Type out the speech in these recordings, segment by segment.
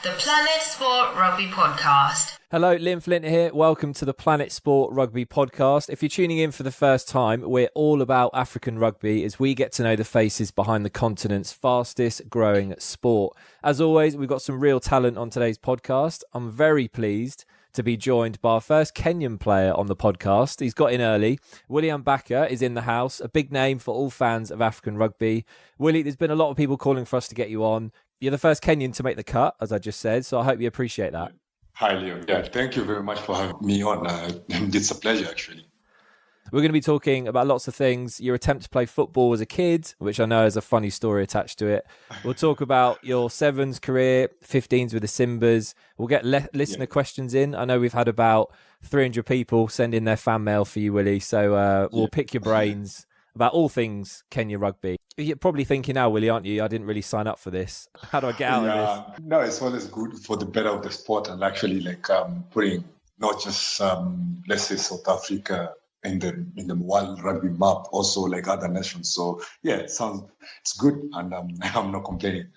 The Planet Sport Rugby Podcast. Hello, Lynn Flint here. Welcome to the Planet Sport Rugby Podcast. If you're tuning in for the first time, we're all about African rugby as we get to know the faces behind the continent's fastest growing sport. As always, we've got some real talent on today's podcast. I'm very pleased to be joined by our first Kenyan player on the podcast. He's got in early. Willy Ambaka is in the house, a big name for all fans of African rugby. Willy, there's been a lot of people calling for us to get you on. You're the first Kenyan to make the cut, as I just said, so I hope you appreciate that. Hi, Leo. Yeah, thank you very much for having me on. It's a pleasure, actually. We're going to be talking about lots of things. Your attempt to play football as a kid, which I know has a funny story attached to it. We'll talk about your sevens career, 15s with the Simbas. We'll get listener questions in. I know we've had about 300 people send in their fan mail for you, Willy. So we'll pick your brains about all things Kenya rugby. You're probably thinking now, Willy, aren't you? I didn't really sign up for this. How do I get out of this? No, it's always good for the better of the sport and actually putting not just, let's say, South Africa in the world rugby map, also like other nations. So yeah, it's good, and I'm not complaining.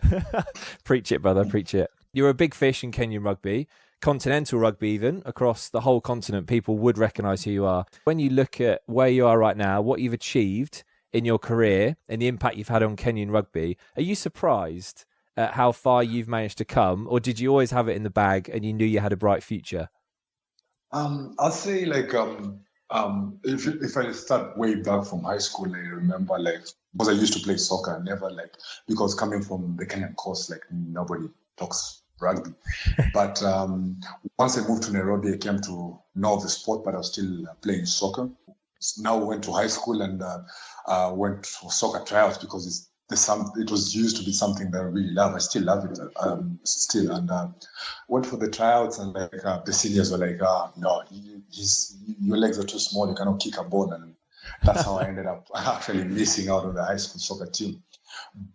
Preach it, brother, preach it. You're a big fish in Kenyan rugby, continental rugby even, across the whole continent. People would recognise who you are. When you look at where you are right now, what you've achieved in your career and the impact you've had on Kenyan rugby, are you surprised at how far you've managed to come, or did you always have it in the bag and you knew you had a bright future? I'll say if I start way back from high school, I remember because I used to play soccer, because coming from the Kenyan coast, nobody talks rugby. But once I moved to Nairobi, I came to know the sport, but I was still playing soccer. Now I went to high school and went for soccer tryouts because it was used to be something that I really love. I still love it still. And went for the tryouts, and the seniors were like, no, your legs are too small, you cannot kick a ball. And that's how I ended up actually missing out on the high school soccer team.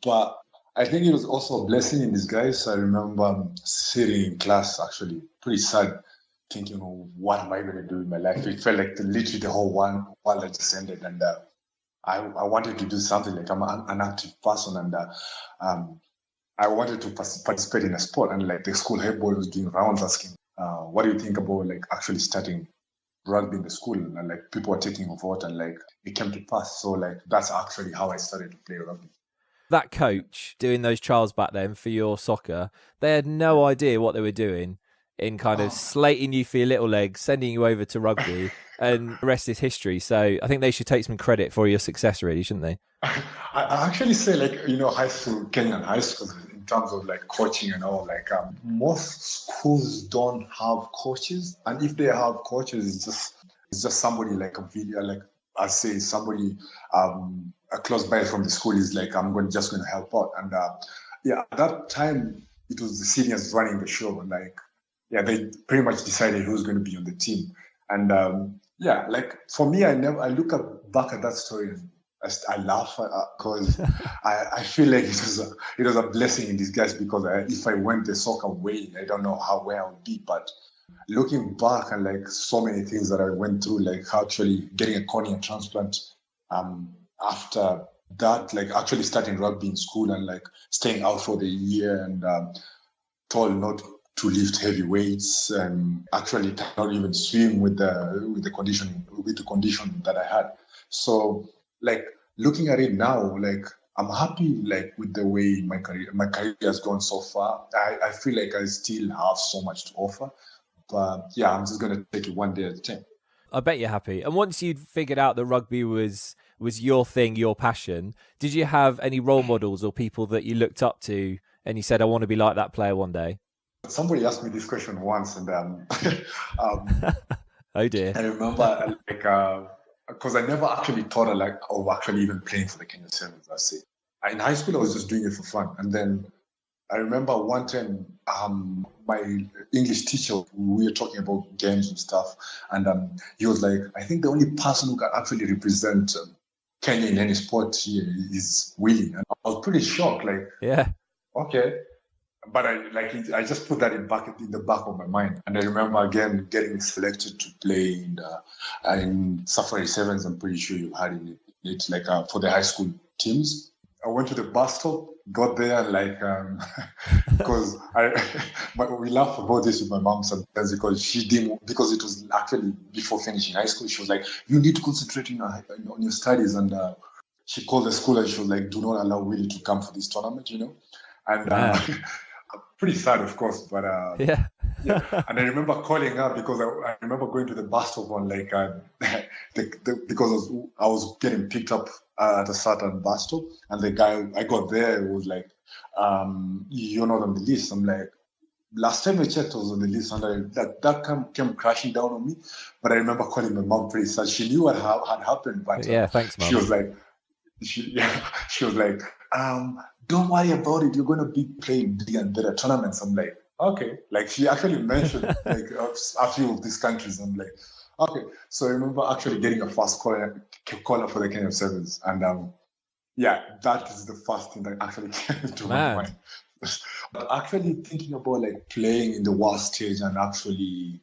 But I think it was also a blessing in disguise. I remember sitting in class, actually pretty sad, thinking, what am I going to do in my life? It felt like literally the whole world had just ended, and I wanted to do something. I'm an active person, and I wanted to participate in a sport. And the school head boy was doing rounds asking, what do you think about actually starting rugby in the school? And people were taking a vote, and it came to pass. So that's actually how I started to play rugby. That coach doing those trials back then for your soccer, they had no idea what they were doing in kind of slating you for your little legs, sending you over to rugby, and the rest is history. So I think they should take some credit for your success, really, shouldn't they? I actually say, high school, Kenyan high schools, in terms of coaching and all, most schools don't have coaches. And if they have coaches, it's just somebody a video, I say somebody close by from the school is I'm just going to help out. And at that time, it was the seniors running the show. And they pretty much decided who's going to be on the team. And for me, I look back at that story and I laugh because I feel like it was a blessing in disguise, because if I went the soccer way, I don't know where I would be. But looking back and so many things that I went through, actually getting a cornea transplant, after that, actually starting rugby in school and staying out for the year and told not to lift heavy weights and actually not even swim with the condition that I had. So looking at it now, I'm happy with the way my career has gone so far. I feel like I still have so much to offer, but yeah, I'm just gonna take it one day at a time. I bet you're happy. And once you'd figured out that rugby was your thing, your passion, did you have any role models or people that you looked up to and you said, I want to be like that player one day? Somebody asked me this question once, and oh dear. I remember because I never actually thought of actually even playing for the Kenya Sevens. I say in high school I was just doing it for fun, and then I remember one time my English teacher, we were talking about games and stuff, and he was like, I think the only person who can actually represent Kenya in any sport here is Willy, and I was pretty shocked. Yeah, okay. But I just put that in the back of my mind. And I remember again getting selected to play in Safari Sevens. I'm pretty sure you had it for the high school teams. I went to the bus stop, got there, like, because we laugh about this with my mom sometimes because she didn't, because it was actually before finishing high school. She was like, you need to concentrate on your studies. And she called the school and she was like, do not allow Willy to come for this tournament, And pretty sad, of course, but yeah. And I remember calling her because I remember going to the bus stop on like because I was getting picked up at a certain bus stop, and the guy I got there was like, "You're not on the list." I'm like, "Last time I checked, I was on the list," and that came crashing down on me. But I remember calling my mom pretty sad. She knew what had happened, but yeah, thanks, Mom. She was like, don't worry about it. You're going to be playing bigger and better tournaments. I'm like, okay. Like she actually mentioned like a few of these countries. I'm like, okay. So I remember actually getting a first caller for the Kenya Sevens. And that is the first thing that actually came to my mind. But actually thinking about like playing in the world stage and actually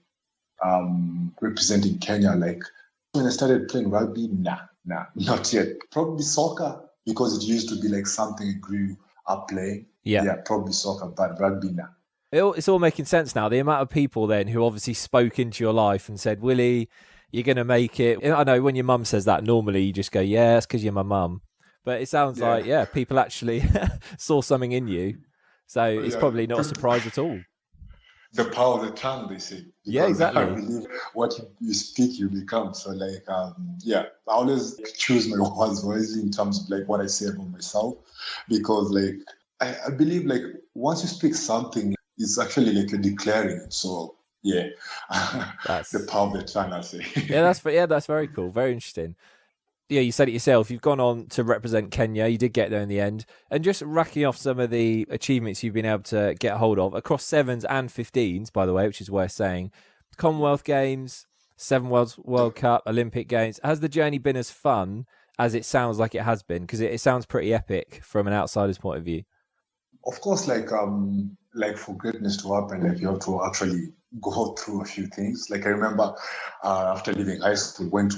representing Kenya, like when I started playing rugby, nah, not yet. Probably soccer, because it used to be like something I grew up playing. Yeah, probably soccer, but rugby now. It's all making sense now. The amount of people then who obviously spoke into your life and said, Willy, you're going to make it. I know when your mum says that, normally you just go, yeah, it's because you're my mum. But it sounds like, people actually saw something in you. So it's probably not a surprise at all. The power of the tongue, they say. Yeah, exactly. I believe what you speak, you become. So, like, I always choose my words wisely in terms of like what I say about myself, because like I believe like once you speak something, it's actually like you're declaring it. So yeah, that's the power of the tongue, I say. that's very cool, very interesting. Yeah, you said it yourself. You've gone on to represent Kenya. You did get there in the end. And just racking off some of the achievements you've been able to get hold of across 7s and 15s, by the way, which is worth saying. Commonwealth Games, 7 World Cup, Olympic Games. Has the journey been as fun as it sounds like it has been? Because it sounds pretty epic from an outsider's point of view. Of course, like for greatness to happen, like you have to actually go through a few things. Like I remember after leaving high school, went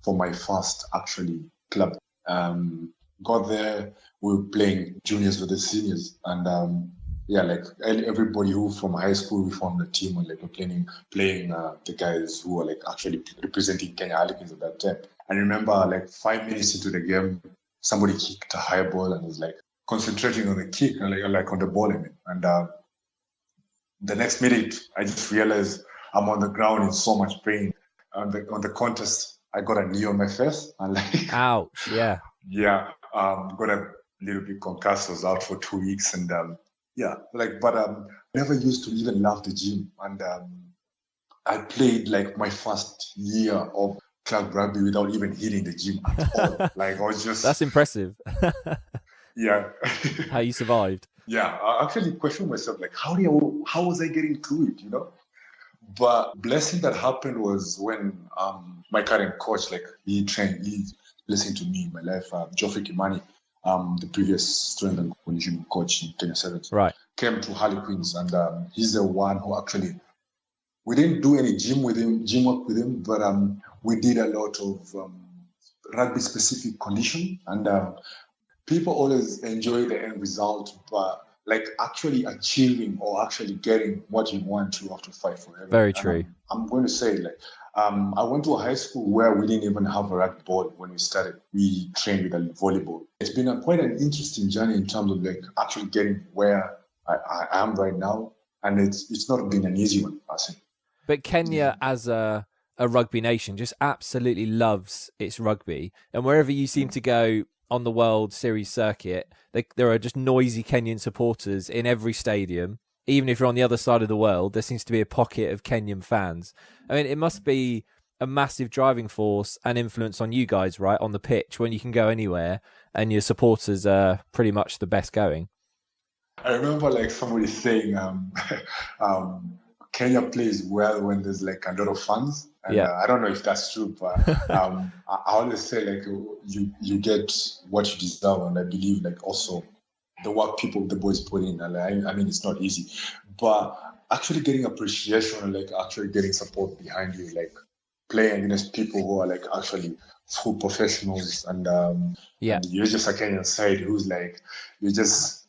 for my first actually club. Got there, we were playing juniors with the seniors, and like everybody who from high school we formed a team and like we're playing the guys who were like actually representing Kenya Harlequins at that time. I remember like 5 minutes into the game, somebody kicked a high ball and was like concentrating on the kick and like on the ball, and the next minute I just realized I'm on the ground in so much pain. On the contest, I got a knee on my face and like ouch, yeah. Got a little bit concussed, was out for 2 weeks, and never used to even love the gym, and I played like my first year of club rugby without even hitting the gym at all. Like I was just that's impressive. Yeah. How you survived. Yeah, I actually questioned myself, like how was I getting through it, But blessing that happened was when my current coach, like he listened to me in my life, Geoffrey Kimani, the previous strength and conditioning coach in Kenya Sevens, right, came to Harlequins, and he's the one who actually, we didn't do any gym work with him, but we did a lot of rugby specific conditioning, and people always enjoy the end result, but like actually achieving or actually getting what you want, you have to fight forever. Very true. I'm going to say like, I went to a high school where we didn't even have a rugby ball when we started. We trained with a volleyball. It's been quite an interesting journey in terms of like actually getting where I am right now. And it's not been an easy one, I think. But Kenya as a rugby nation just absolutely loves its rugby. And wherever you seem to go on the World Series circuit, there are just noisy Kenyan supporters in every stadium. Even if you're on the other side of the world, there seems to be a pocket of Kenyan fans. I mean, it must be a massive driving force and influence on you guys, right, on the pitch, when you can go anywhere and your supporters are pretty much the best going. I remember like somebody saying Kenya plays well when there's like a lot of fans. And I don't know if that's true, but I always say like you get what you deserve, and I believe like also the work the boys put in. And I mean, it's not easy, but actually getting appreciation and like actually getting support behind you, like playing against people who are like actually full professionals, and you're just a Kenyan side who's like, it's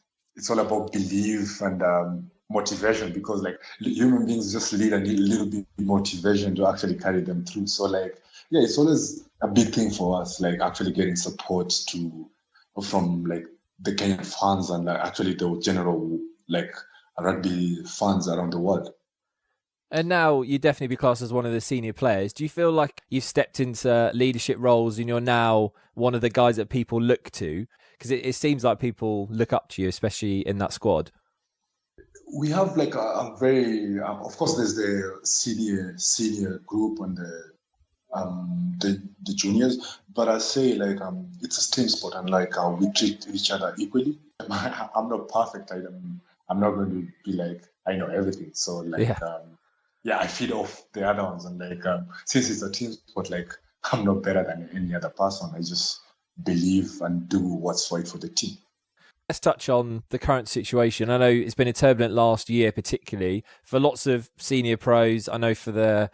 all about belief and motivation, because like human beings just need a little bit of motivation to actually carry them through. So like, yeah, it's always a big thing for us, like actually getting support from like the Kenyan fans and actually the general like rugby fans around the world. And now you definitely be classed as one of the senior players. Do you feel like you've stepped into leadership roles and you're now one of the guys that people look to? Because it seems like people look up to you, especially in that squad. We have like a very, of course, there's the senior group and the juniors, but I say like it's a team sport, and like we treat each other equally. I'm not perfect. I'm not going to be like I know everything. So like I feed off the other ones, and like since it's a team sport, like I'm not better than any other person. I just believe and do what's right for the team. Let's touch on the current situation. I know it's been a turbulent last year, particularly for lots of senior pros. I know for the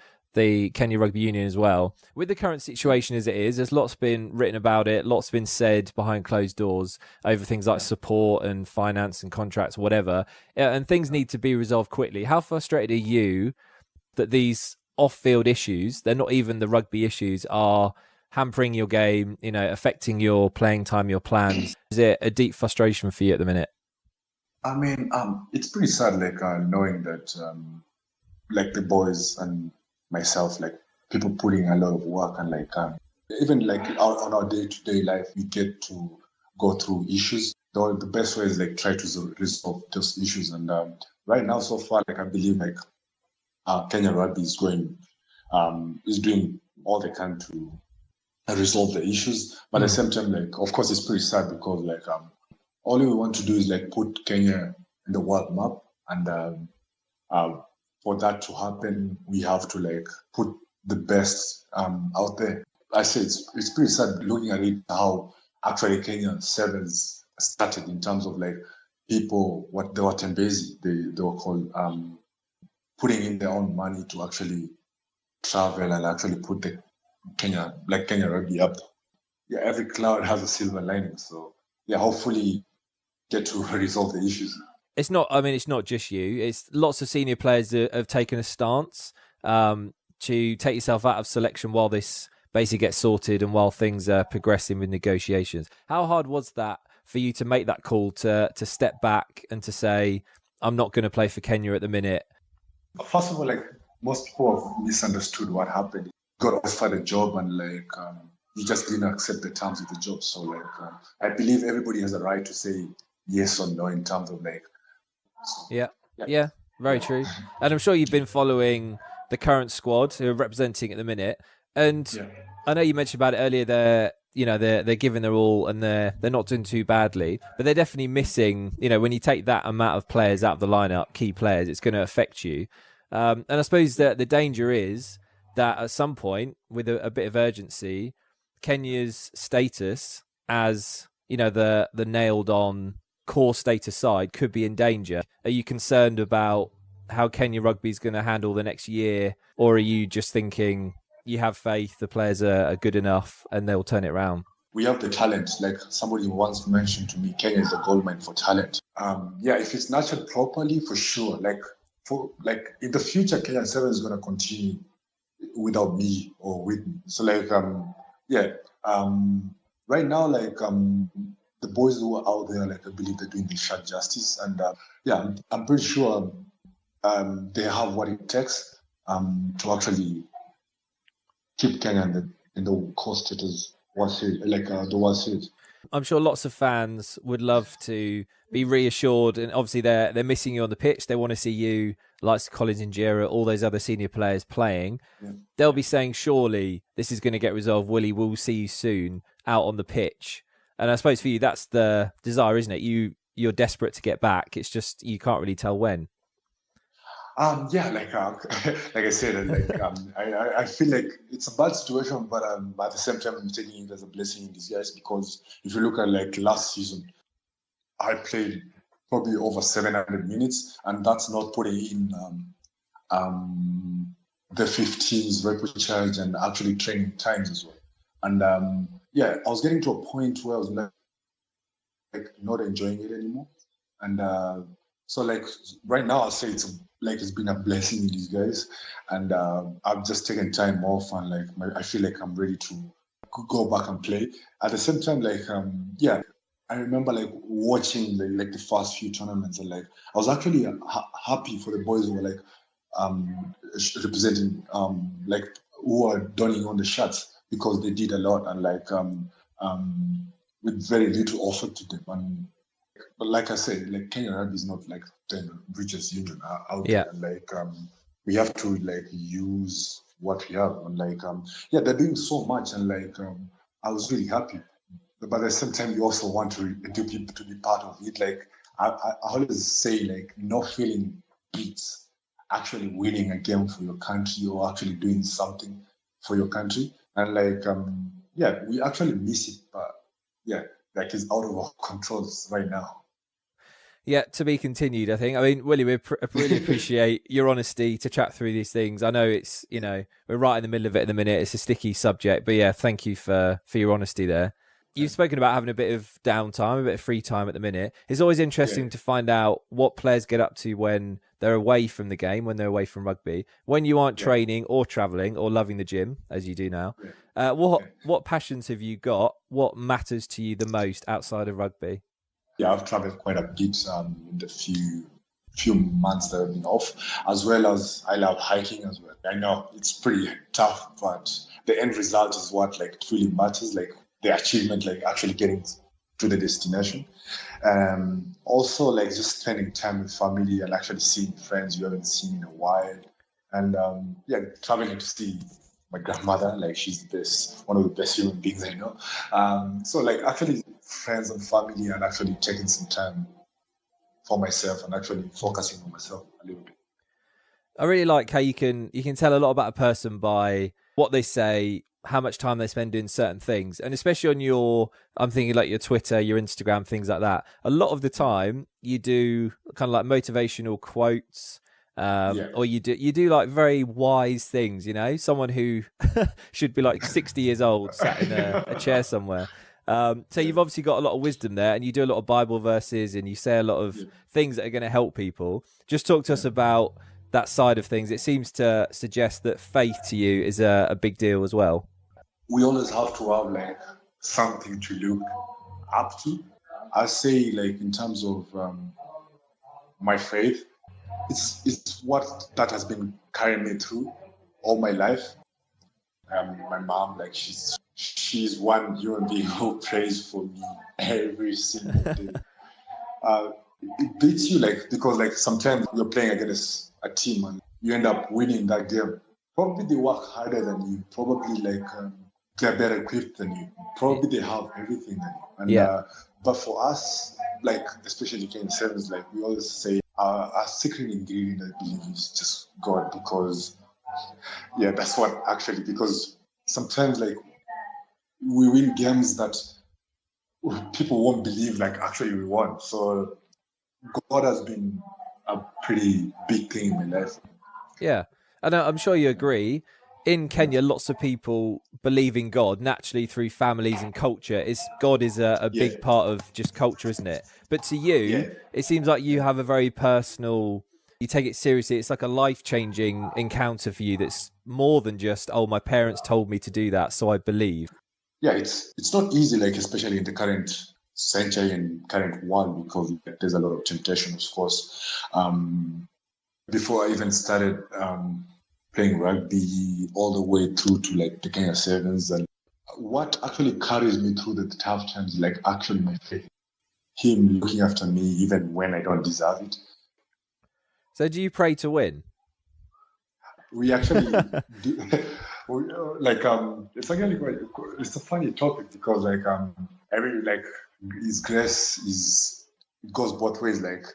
Kenya Rugby Union as well. With the current situation as it is, there's lots been written about it, lots been said behind closed doors over things like support and finance and contracts, whatever. And things need to be resolved quickly. How frustrated are you that these off-field issues, they're not even the rugby issues, are hampering your game, affecting your playing time, your plans? Is it a deep frustration for you at the minute? I mean, it's pretty sad, like knowing that, like the boys and myself, like people putting a lot of work, and like even like on our day-to-day life, we get to go through issues. The best way is like try to resolve those issues. And right now, so far, like I believe like Kenya Rugby is doing all they can to resolve the issues, but at the same time, like of course it's pretty sad, because like all we want to do is like put Kenya in the world map, and for that to happen, we have to like put the best out there. I say it's pretty sad looking at it, how actually Kenya Sevens started in terms of like people, what they were Tembezi, they were called, putting in their own money to actually travel and actually put the Kenya Rugby up. Yeah, every cloud has a silver lining. So yeah, hopefully get to resolve the issues. It's not just you. It's lots of senior players that have taken a stance to take yourself out of selection while this basically gets sorted and while things are progressing with negotiations. How hard was that for you to make that call to step back and to say, I'm not going to play for Kenya at the minute? First of all, like most people have misunderstood what happened. Got offered a job, and like you just didn't accept the terms of the job. So like I believe everybody has a right to say yes or no in terms of like. So, yeah, very true. And I'm sure you've been following the current squad who are representing at the minute. And I know you mentioned about it earlier. They're giving their all, and they're not doing too badly, but they're definitely missing. When you take that amount of players out of the lineup, key players, it's going to affect you. And I suppose that the danger is that at some point, with a bit of urgency, Kenya's status as the nailed on core status side could be in danger. Are you concerned about how Kenya Rugby is going to handle the next year, or are you just thinking you have faith the players are good enough and they'll turn it around? We have the talent. Like somebody once mentioned to me, Kenya is a goldmine for talent. If it's nurtured properly, for sure. Like in the future, Kenya Seven is going to continue without me or with me. So like right now, like the boys who are out there, like I believe they're doing the shot justice, and I'm pretty sure they have what it takes to actually keep Kenya in the core status World Series, the World Series. I'm sure lots of fans would love to be reassured, and obviously they're missing you on the pitch. They want to see you, like Collins Injera, all those other senior players playing. Yeah. They'll be saying, surely this is going to get resolved. Willy, we'll see you soon out on the pitch. And I suppose for you, that's the desire, isn't it? You're desperate to get back. It's just you can't really tell when. Like I said, I feel like it's a bad situation, but at the same time, I'm taking it as a blessing in disguise, because if you look at like last season, I played probably over 700 minutes, and that's not putting in the 15s, repechage, and actually training times as well. And I was getting to a point where I was like not enjoying it anymore. And so like right now, I'll say it's been a blessing in disguise. And I've just taken time off, and like I feel like I'm ready to go back and play. At the same time, like I remember like watching like the first few tournaments, and like I was actually happy for the boys who were like representing like who are donning on the shirts, because they did a lot, and like with very little offered to them. And but like I said, like Kenya Rugby is not like the richest union out there. And like we have to like use what we have, and like they're doing so much, and like I was really happy. But at the same time, you also want to people to be part of it. Like I always say, like no feeling beats actually winning a game for your country, or actually doing something for your country. And like we actually miss it, but like it's out of our controls right now. Yeah, to be continued, I think. I mean, Willie, we really appreciate your honesty to chat through these things. I know it's, we're right in the middle of it at the minute. It's a sticky subject, but yeah, thank you for your honesty there. You've spoken about having a bit of downtime, a bit of free time at the minute. It's always interesting to find out what players get up to when they're away from the game, when they're away from rugby, when you aren't training or travelling or loving the gym, as you do now. What passions have you got? What matters to you the most outside of rugby? Yeah, I've traveled quite a bit in the few months that I've been off, as well as I love hiking as well. I know it's pretty tough, but the end result is what like truly matters, like the achievement, like actually getting to the destination. Also, like just spending time with family and actually seeing friends you haven't seen in a while. And traveling to see my grandmother, like she's the best, one of the best human beings I know. So like actually friends and family, and actually taking some time for myself and actually focusing on myself a little bit. I really like how you can tell a lot about a person by what they say, how much time they spend doing certain things, and especially on I'm thinking like your Twitter, your Instagram, things like that. A lot of the time you do kind of like motivational quotes, or you do like very wise things, someone who should be like 60 years old sat in a chair somewhere. So you've obviously got a lot of wisdom there, and you do a lot of Bible verses, and you say a lot of things that are going to help people. Just talk to us about that side of things. It seems to suggest that faith to you is a big deal as well. We always have to have like something to look up to. I say like in terms of my faith, it's what that has been carrying me through all my life. My mom, like she's one human being who prays for me every single day. It beats you, like, because like sometimes you're playing against a team and you end up winning that game. Probably they work harder than you. Probably like they're better equipped than you. Probably they have everything than you. And but for us, like especially Kenyan Sevens, like we always say, our secret ingredient, I believe, is just God. Because that's what actually. Because sometimes like we win games that people won't believe like actually we won. So God has been a pretty big thing in my life. Yeah, and I'm sure you agree. In Kenya, lots of people believe in God naturally through families and culture. God is a big part of just culture, isn't it? But to you, it seems like you have a very personal, you take it seriously. It's like a life-changing encounter for you that's more than just, oh, my parents told me to do that, so I believe. Yeah, it's not easy, like especially in the current century and current world, because there's a lot of temptation, of course. Before I even started playing rugby all the way through to like the Kenya Sevens, and what actually carries me through the tough times, like actually my faith, him looking after me even when I don't deserve it. So do you pray to win? We actually do. Like it's actually it's a funny topic, because like every like His grace it goes both ways, like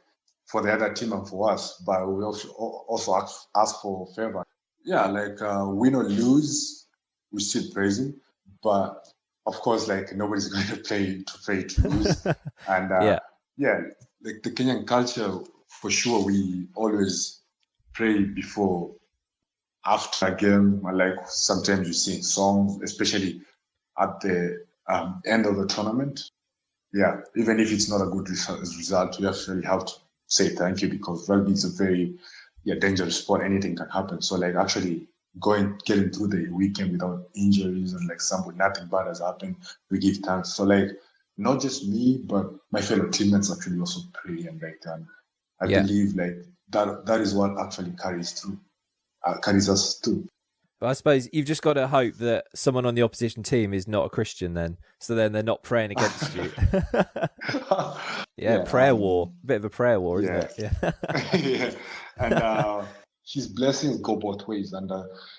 for the other team and for us, but we also ask for favor. Yeah, like win or lose, we still praise him, but of course, like nobody's going to pray to lose. And like the Kenyan culture, for sure, we always pray before after a game, like sometimes you sing songs, especially at the end of the tournament. Yeah, even if it's not a good result, you actually have to say thank you, because rugby is a very dangerous sport. Anything can happen. So like actually getting through the weekend without injuries and like nothing bad has happened, we give thanks. So like not just me, but my fellow teammates actually also pray, and like I believe like that is what actually carries us through. But I suppose you've just got to hope that someone on the opposition team is not a Christian then. So then they're not praying against you. Prayer war. Bit of a prayer war, isn't it? Yeah. Yeah. And his blessings go both ways. And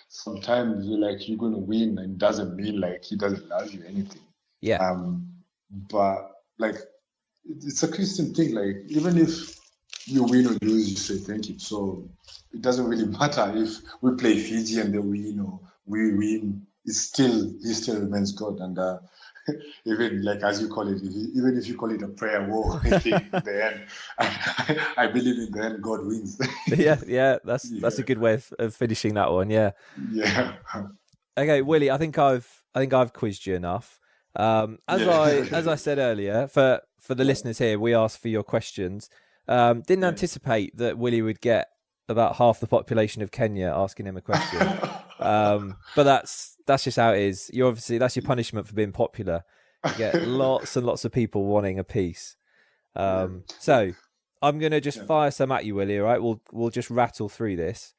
sometimes you're going to win, and it doesn't mean like he doesn't love you or anything. Yeah. But like it's a Christian thing. Like even if you win or lose, you say thank you. So it doesn't really matter if we play Fiji and they win or we win. He still remains God. And even like as you call it, even if you call it a prayer war, I think in the end, I believe in the end God wins. That's a good way of finishing that one. Yeah. Yeah. Okay, Willy, I think I've quizzed you enough. As I said earlier, for the listeners here, we asked for your questions. Didn't anticipate that Willy would get about half the population of Kenya asking him a question. But that's just how it is. That's your punishment for being popular. You get lots and lots of people wanting a piece. So I'm gonna just fire some at you, Willy. All right, we'll just rattle through this.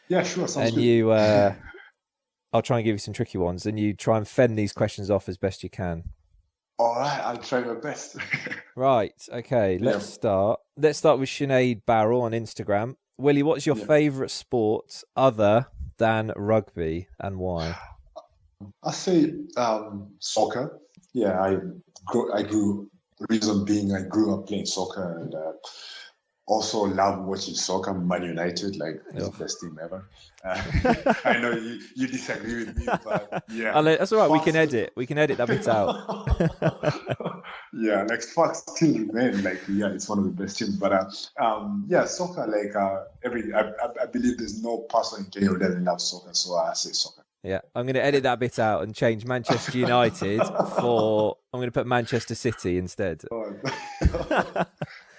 Yeah, sure. Sounds good. You, I'll try and give you some tricky ones, and you try and fend these questions off as best you can. All right, I'll try my best. Right, okay, let's start. Let's start with Sinead Barrel on Instagram. Willy, what's your favourite sport other than rugby, and why? I say soccer. Yeah, the reason being I grew up playing soccer, and also love watching soccer. Man United, like it's the best team ever. I know you disagree with me, but yeah, that's all right. We can edit that bit out. Yeah, like facts still remain. Like it's one of the best teams. But soccer. Like I believe there's no person in Kenya who doesn't love soccer. So I say soccer. Yeah, I'm going to edit that bit out and change Manchester United I'm going to put Manchester City instead.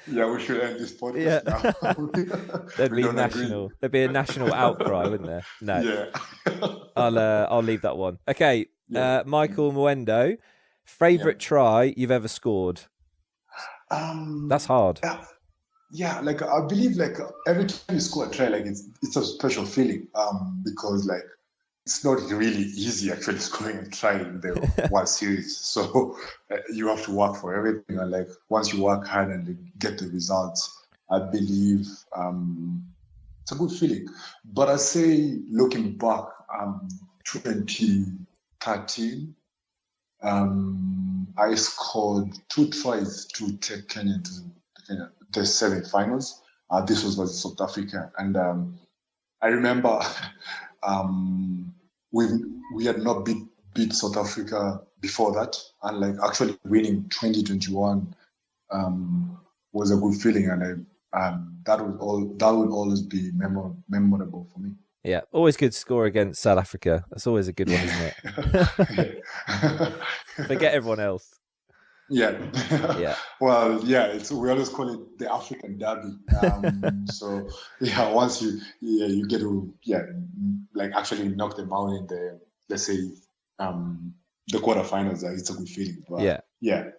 Yeah, we should end this podcast now. There'd be a national outcry, wouldn't there? No. Yeah. I'll leave that one. Okay. Michael Mwendo, favorite try you've ever scored? That's hard. Yeah, like I believe like every time you score a try, like it's a special feeling. Because like it's not really easy actually scoring a try in the World Series. So you have to work for everything. And like once you work hard and get the results, I believe it's a good feeling. But I say looking back, 2013, I scored 2 tries to take Kenya to the semi-finals. This was versus South Africa. And I remember we had not beat South Africa before that, and like actually winning 2021 was a good feeling, and that would always be memorable for me. Yeah, always good to score against South Africa. That's always a good one, isn't it? Forget everyone else. Yeah. Yeah. Well, we always call it the African derby. So once you get to like actually knock them out in the, let's say, the quarterfinals, it's a good feeling. But, yeah.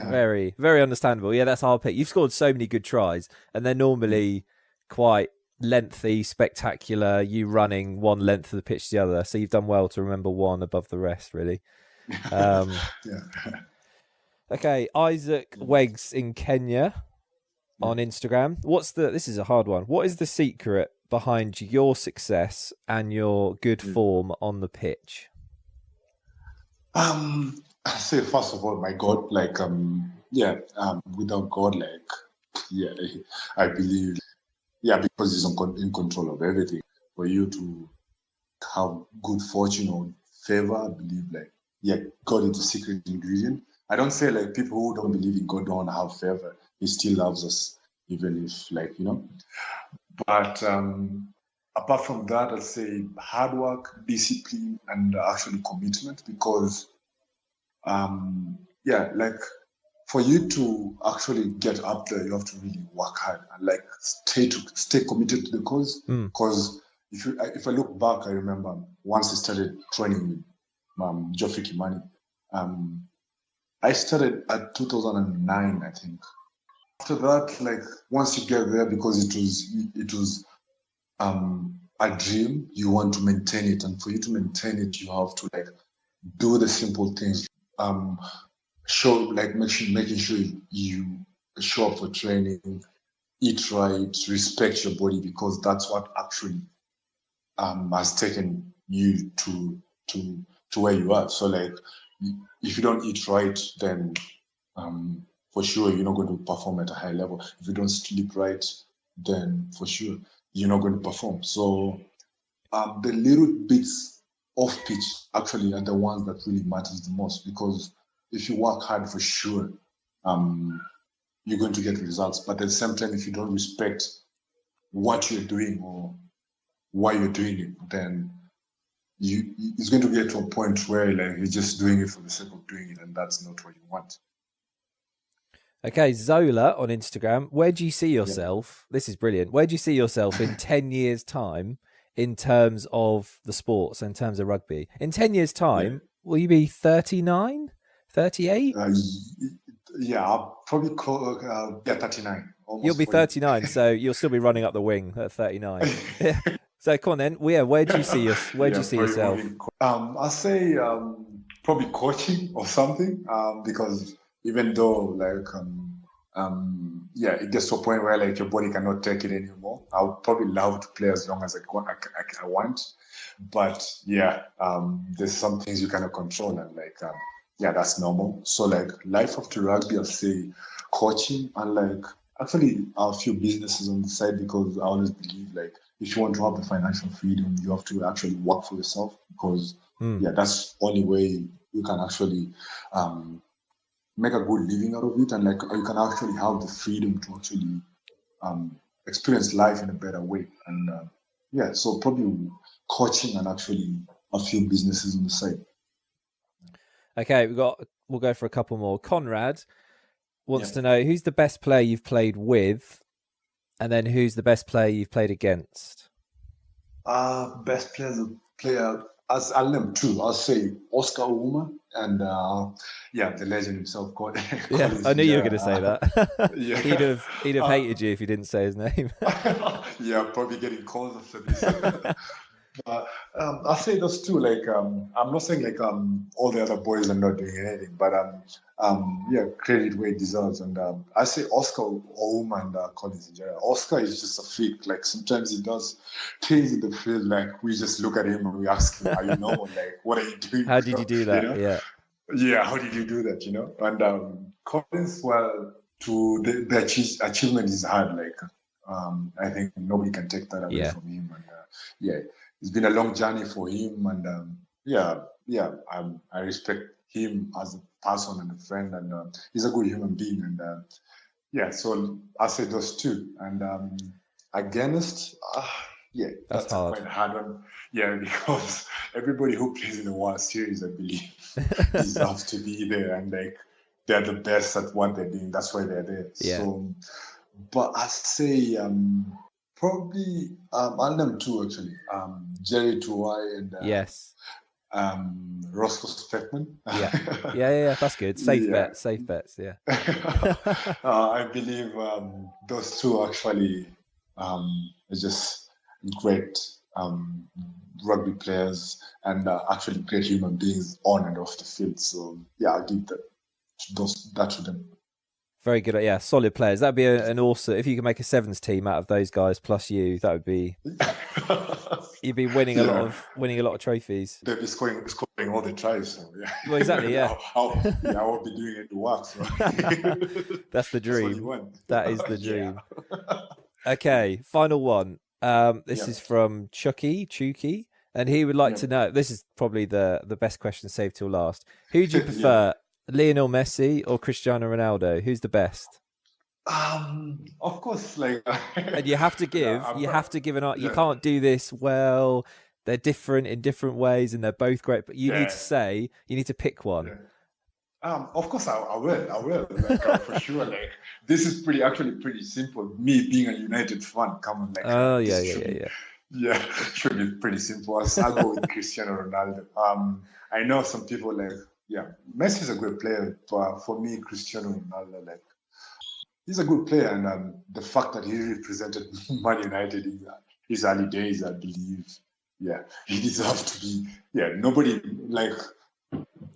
Very, very understandable. Yeah, that's our pick. You've scored so many good tries, and they're normally quite lengthy, spectacular. You running one length of the pitch to the other, so you've done well to remember one above the rest, really. Okay, Isaac Wegs in Kenya on Instagram. This is a hard one. What is the secret behind your success and your good form on the pitch? I say first of all, my God, like without God, like I believe, because He's in control of everything. For you to have good fortune or favor, I believe God is the secret ingredient. I don't say like people who don't believe in God don't have favor. He still loves us, even if But apart from that, I'd say hard work, discipline, and actually commitment. Because like for you to actually get up there, you have to really work hard and like stay committed to the cause. Because if I look back, I remember once I started training with Geoffrey Kimani. I started at 2009, I think. After that, like once you get there, because it was a dream, you want to maintain it, and for you to maintain it, you have to like do the simple things. Making sure you show up for training, eat right, respect your body, because that's what actually has taken you to where you are. So like, if you don't eat right, then for sure you're not going to perform at a high level. If you don't sleep right, then for sure you're not going to perform. So the little bits off pitch actually are the ones that really matters the most, because if you work hard, for sure you're going to get results. But at the same time, if you don't respect what you're doing or why you're doing it, then it's going to get to a point where like you're just doing it for the sake of doing it, and that's not what you want. Okay, Zola on Instagram. Where do you see yourself? Yeah. This is brilliant. Where do you see yourself in 10 years' time in terms of the sports, in terms of rugby? In 10 years' time, will you be 39, 38? I'll probably call 39. You'll be 39, so you'll still be running up the wing at 39. So come on then. Where do you see yourself? I'll say probably coaching or something. Because even though like it gets to a point where like your body cannot take it anymore, I'll probably love to play as long as I want. But there's some things you cannot control, and like that's normal. So like life after rugby, I'll say coaching, and like actually a few businesses on the side, because I always believe like if you want to have the financial freedom, you have to actually work for yourself, because that's the only way you can actually make a good living out of it, and like you can actually have the freedom to actually experience life in a better way. And so probably coaching and actually a few businesses on the side. Okay, we'll go for a couple more. Conrad wants to know who's the best player you've played with, and then who's the best player you've played against. Best player, as I'll name two. I'll say Oscar Ouma and the legend himself, Collins. I knew you were going to say that. He'd have hated you if you didn't say his name. Probably getting calls after this. I'll say those two. Like, I'm not saying like all the other boys are not doing anything, but credit where it deserves. And I say Oscar Ouma and Collins. Oscar is just a freak. Like sometimes he does things in the field. Like we just look at him and we ask him, "Are you normal? Like, what are you doing? How did you do that? You know? Yeah. How did you do that? You know?" And Collins, well, to the achievement is hard. Like, I think nobody can take that away from him. And it's been a long journey for him, and I respect him as a person and a friend, and he's a good human being, and so I say those two. And against, that's quite a hard one. Yeah, because everybody who plays in the World Series, I believe, deserves to be there, and like they're the best at what they're doing. That's why they're there. Yeah. So, but I say probably I'll name two actually. Jerry Tuwai and Roscoe Speckman. Yeah, that's good. Safe bets. Yeah. I believe those two actually are just great rugby players and actually great human beings on and off the field. So I'll give that to them. Very good. Yeah, solid players. That'd be an awesome. If you could make a sevens team out of those guys plus you, that would be. You'd be winning a lot of trophies. They'd be scoring all the tries. So, Well, exactly. Yeah. I won't be doing it to work. So. That's the dream. That is the dream. Okay, final one. This is from Chucky, and he would like to know. This is probably the best question saved till last. Who do you prefer? Lionel Messi or Cristiano Ronaldo? Who's the best? Of course, like, And you have to give, yeah, you have to give an art. You yeah, can't do this well. They're different in different ways, and they're both great. But you need yeah, to say, you need to pick one. yeah. Of course, I will, like, for sure. Like, this is actually pretty simple. Me being a United fan, come on, like, Oh yeah, this yeah, should yeah, be, yeah. yeah, should be pretty simple. I'll go with Cristiano Ronaldo. I know some people like, yeah, Messi is a great player, but for me, Cristiano Ronaldo, like, he's a good player, and the fact that he represented Man United in his early days, I believe, yeah, he deserves to be. Yeah, nobody like.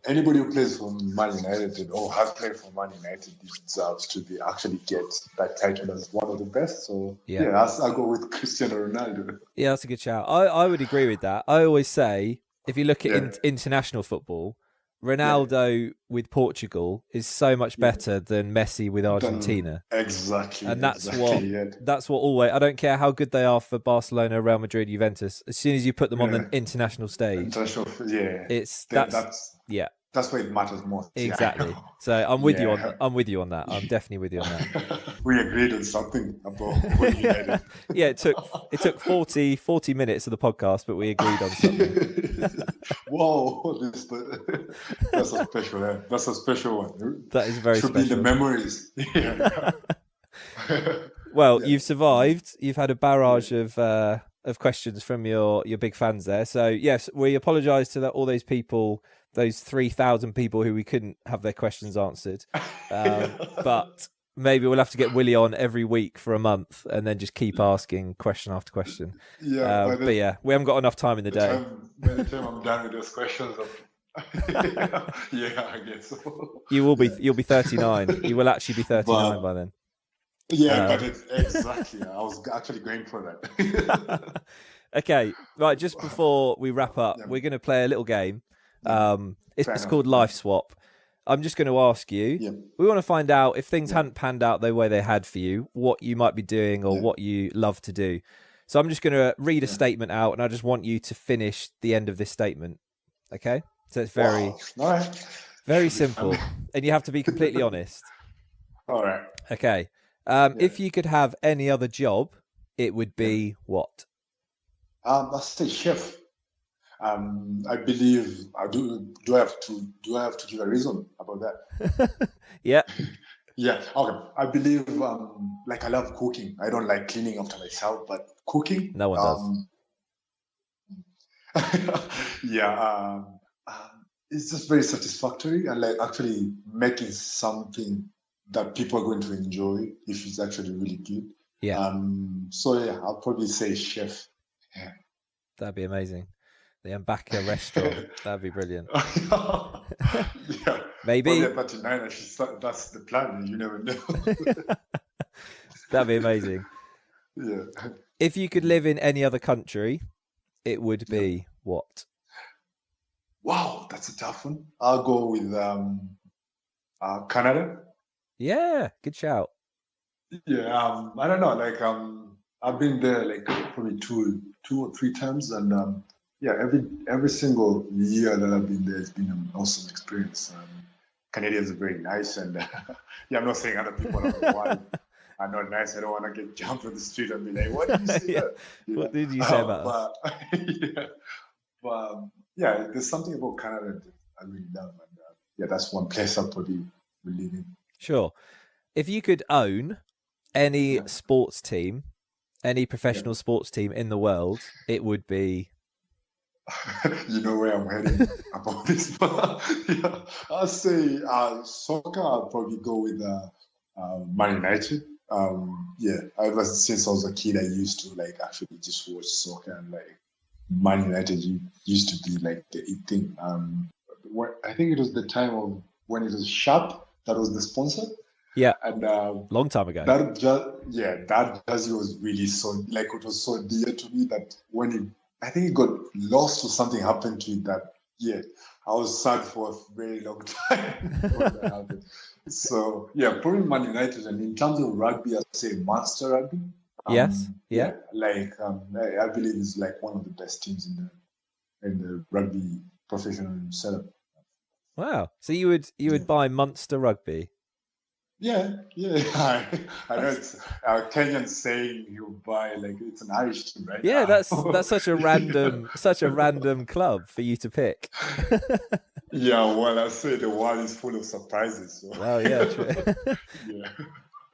Anybody who plays for Man United or has played for Man United deserves to be actually get that title as one of the best. So Yeah. yeah, I'll go with Cristiano Ronaldo. Yeah, that's a good shout. I would agree with that. I always say, if you look at Yeah, international football, yeah, Ronaldo with Portugal is so much yeah. better than Messi with Done Argentina. exactly, And exactly. Yeah, that's what always, I don't care how good they are for Barcelona, Real Madrid, Juventus. As soon as you put them on the yeah. international stage, International, yeah. it's That, that's yeah, that's why it matters most. Yeah, I exactly. know. So Yeah, I'm with you on that. I'm definitely with you on that. we agreed on something about Man United. Yeah, it took 40 minutes of the podcast, but we agreed on something. Whoa, that's a special. That's a special one. That is very Should be in the special. memories. Yeah. Well, Yeah. you've survived. You've had a barrage of questions from your big fans there. So yes, we apologise to all those people, those 3,000 people who we couldn't have their questions answered. But maybe we'll have to get Willy on every week for a month, and then just keep asking question after question. Yeah, But yeah, we haven't got enough time in the day. by the time I'm done with those questions, yeah, I guess so. You'll be Yeah. 39. You will actually be 39 by then. Yeah, but it's exactly. I was actually going for that. Okay, right. Just before we wrap up, Yeah. we're going to play a little game. Fair It's enough. called Life Swap. I'm just going to ask you. Yeah. We want to find out if things hadn't panned out the way they had for you, what you might be doing or Yeah. what you love to do. So I'm just going to read a statement out, and I just want you to finish the end of this statement. Okay? So it's very, Wow. All right. very simple, and you have to be completely honest. All right. Okay. If you could have any other job, it would be what? I'll say chef. I believe I do. Do I have to give a reason about that? Yeah. Yeah. Okay. I believe like I love cooking. I don't like cleaning after myself, but cooking. No one does. Yeah. It's just very satisfactory and like actually making something that people are going to enjoy if it's actually really good. Yeah. So yeah, I'll probably say chef. Yeah. That'd be amazing. The Ambaka restaurant. That'd be brilliant. Yeah. Maybe. Probably at 39, I should start, that's the plan. You never know. That'd be amazing. Yeah. If you could live in any other country, it would be what? Wow, that's a tough one. I'll go with Canada. Yeah, good shout. Yeah, I don't know. Like, I've been there like probably two or three times, and yeah, every single year that I've been there, it's been an awesome experience. Canadians are very nice, and yeah, I'm not saying other people are not nice. I don't want to get jumped on the street and be like, "What did you say?" Yeah. What did you say about us? Yeah, but yeah, there's something about Canada that I really love, and yeah, that's one place I'll probably be living. Sure. If you could own any sports team, any professional sports team in the world, it would be. You know where I'm heading about this, but yeah, I'll say soccer. I'll probably go with Man United. Yeah, ever since I was a kid, I used to like actually just watch soccer, and like Man United used to be like the it thing. I think it was the time of when it was Sharp that was the sponsor. Yeah, and long time ago. That jersey was really so like it was so dear to me that when I think it got lost or something happened to it that year. I was sad for a very long time when that happened. So yeah, probably Man United. And in terms of rugby, I'd say Munster Rugby. Yes. Yeah. Like I believe it's like one of the best teams in the rugby professional setup. Wow. So you would buy Munster Rugby? Yeah, yeah. I know it's a Kenyan saying you buy like it's an Irish team, right? Yeah, that's such a random club for you to pick. Yeah, well, I say the world is full of surprises. So. Well, yeah, true. Yeah,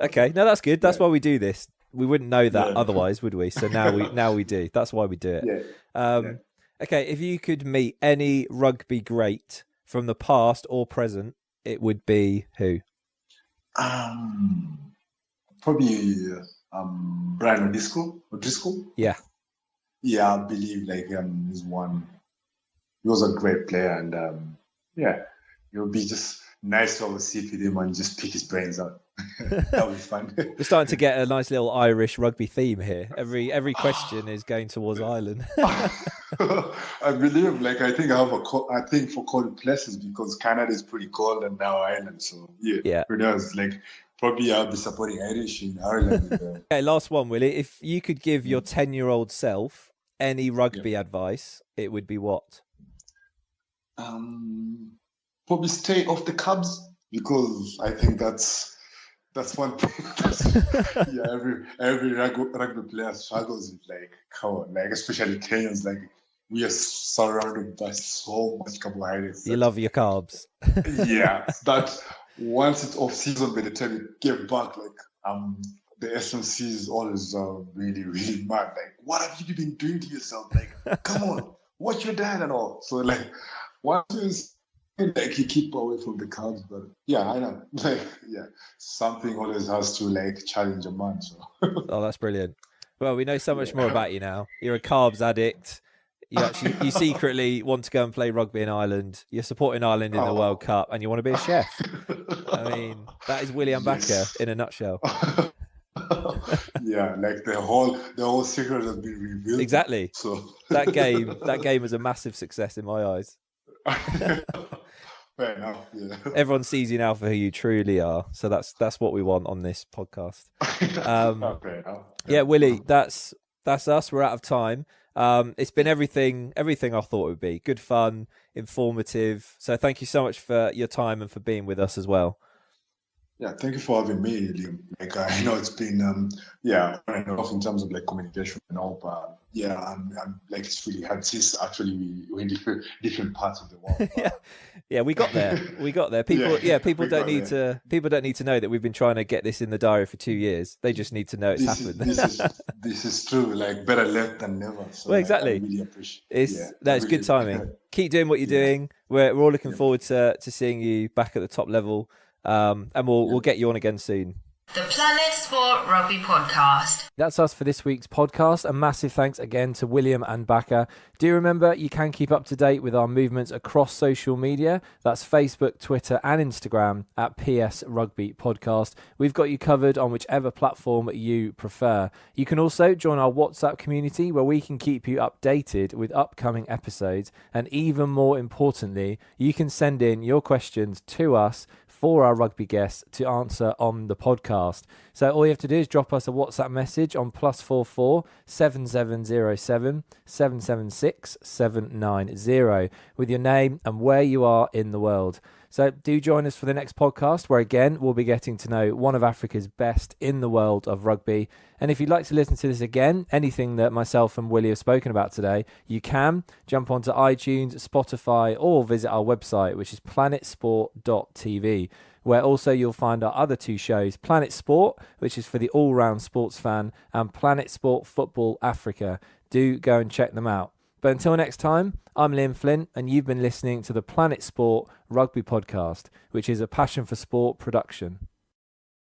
Okay, no, that's good. That's yeah, why we do this. We wouldn't know that yeah, otherwise, would we? So now we do. That's why we do it. yeah, yeah. Okay, if you could meet any rugby great from the past or present, it would be who? Um, Probably Brian O'Driscoll. Yeah, Yeah, I believe like he's one. He was a great player, and yeah, it would be just nice to have a seat with him and just pick his brains out. That would be fun. we're starting to get a nice little Irish rugby theme here. Every question is going towards Ireland. I believe, like, I think I think for cold places because Canada is pretty cold and now Ireland. So yeah, Yeah. who knows? Like, probably I'll be supporting Irish in Ireland. Okay, last one, Willie. If you could give your 10-year-old self any rugby advice, it would be what? Probably stay off the Cubs because I think that's one thing. Yeah, every rugby player struggles with like how like especially Kenyans like we are surrounded by so much carbohydrates. You love your carbs. Yeah, that once it's off season, by the time you get back, like the SMC is always really really mad. Like, what have you been doing to yourself? Like, come on, watch your dad and all. So like, once like you keep away from the carbs, but yeah, I know. Like, yeah, something always has to like challenge a man. So. Oh, that's brilliant. Well, we know so much more about you now. You're a carbs addict. You secretly want to go and play rugby in Ireland. You're supporting Ireland in the World Cup, and you want to be a chef. I mean, that is Willy Ambaka in a nutshell. Yeah, like the whole secret has been revealed. Exactly. So that game was a massive success in my eyes. Fair enough. Yeah. Everyone sees you now for who you truly are. So that's what we want on this podcast. Fair enough. Yeah, Willie, that's us. We're out of time. It's been everything I thought it would be. Good fun, informative. So thank you so much for your time and for being with us as well. Yeah, thank you for having me, Liam. Like, I know it's been, on and off in terms of like communication and all, but yeah, I'm like it's really hard. Since actually we're in different parts of the world. Yeah, we got there. People don't need to know that we've been trying to get this in the diary for 2 years. They just need to know it's happened. This is true. Like, better late than never. So, well, exactly. I really appreciate. It's good timing. Keep doing what you're doing. We're all looking forward to seeing you back at the top level. And we'll get you on again soon. The Planet Sport Rugby Podcast. That's us for this week's podcast. A massive thanks again to Willy Ambaka. Do remember you can keep up to date with our movements across social media. That's Facebook, Twitter and Instagram at PS Rugby Podcast. We've got you covered on whichever platform you prefer. You can also join our WhatsApp community where we can keep you updated with upcoming episodes. And even more importantly, you can send in your questions to us for our rugby guests to answer on the podcast. So all you have to do is drop us a WhatsApp message on +44 7707 776 790 with your name and where you are in the world. So do join us for the next podcast where again we'll be getting to know one of Africa's best in the world of rugby. And if you'd like to listen to this again, anything that myself and Willie have spoken about today, you can jump onto iTunes, Spotify or visit our website, which is planetsport.tv, where also you'll find our other two shows, Planet Sport, which is for the all-round sports fan, and Planet Sport Football Africa. Do go and check them out. But until next time, I'm Liam Flint, and you've been listening to the Planet Sport Rugby Podcast, which is a Passion for Sport production.